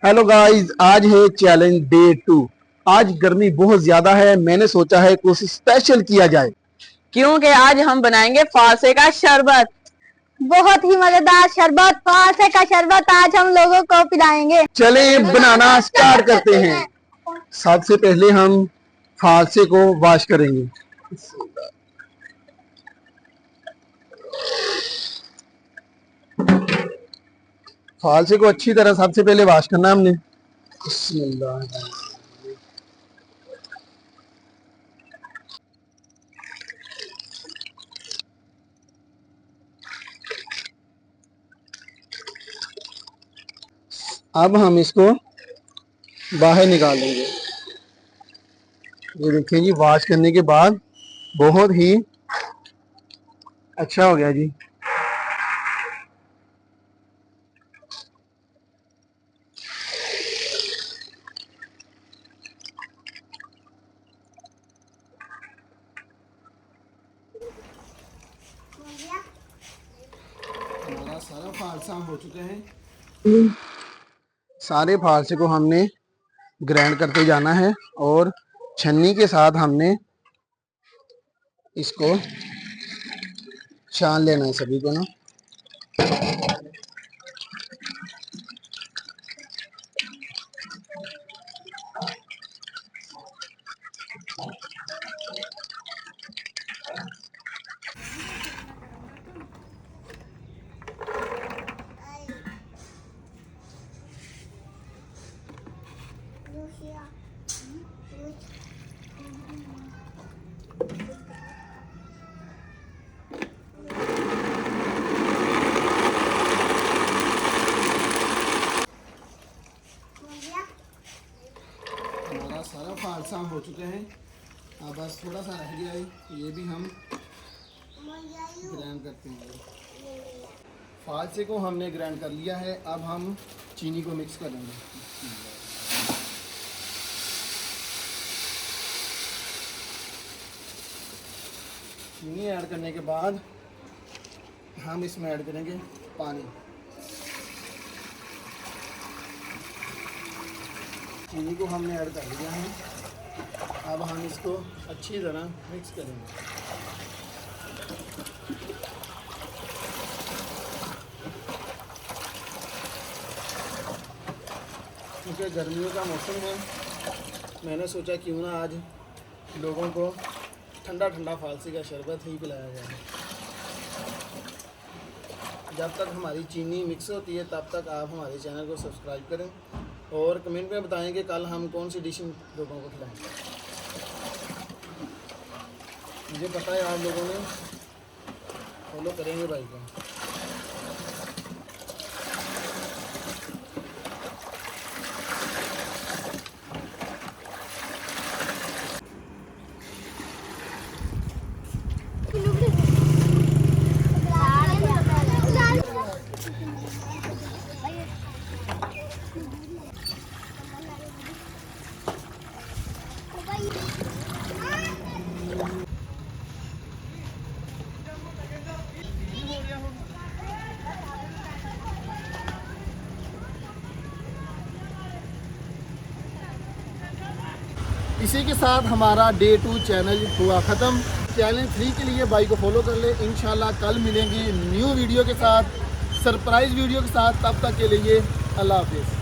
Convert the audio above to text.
Hello guys, आज है challenge day 2। आज गर्मी बहुत ज्यादा है, मैंने सोचा है कुछ स्पेशल किया जाए क्योंकि आज हम बनाएंगे फालसे का शरबत। बहुत ही मजेदार शरबत, फालसे का शरबत आज हम लोगों को पिलाएंगे। चले बनाना स्टार्ट करते हैं। सबसे पहले हम फालसे को वॉश करेंगे। फालसे को अच्छी तरह सबसे पहले वॉश करना हमने। बिस्मिल्लाह। अब हम इसको बाहर निकाल लेंगे। ये देखिए जी, वॉश करने के बाद बहुत ही अच्छा हो गया जी। हमारा सारा फालसा हो चुके हैं। सारे फालसे को हमने ग्राइंड करते जाना है और छन्नी के साथ हमने इसको छान लेना है सभी को ना। हमारा सारा फालसा हो चुके हैं। अब बस थोड़ा सा रह गया है, ये भी हम ग्राइंड करते हैं। फालसे को हमने ग्राइंड कर लिया है। अब हम चीनी को मिक्स करेंगे। चीनी ऐड करने के बाद हम इसमें ऐड करेंगे पानी। चीनी को हमने ऐड कर लिया है। अब हम इसको अच्छी तरह मिक्स करेंगे। क्योंकि गर्मियों का मौसम है, मैंने सोचा क्यों ना आज लोगों को ठंडा ठंडा फालसे का शरबत ही पिलाया जाए। जब तक हमारी चीनी मिक्स होती है तब तक आप हमारे चैनल को सब्सक्राइब करें और कमेंट में बताएं कि कल हम कौन सी डिश लोगों को खिलाएंगे। मुझे पता है आप लोगों ने फॉलो करेंगे भाई को। इसी के साथ हमारा डे 2 चैनल हुआ ख़त्म। चैलेंज 3 के लिए भाई को फॉलो कर ले। इंशाल्लाह कल मिलेंगे न्यू वीडियो के साथ, सरप्राइज़ वीडियो के साथ। तब तक के लिए अल्लाह हाफिज़।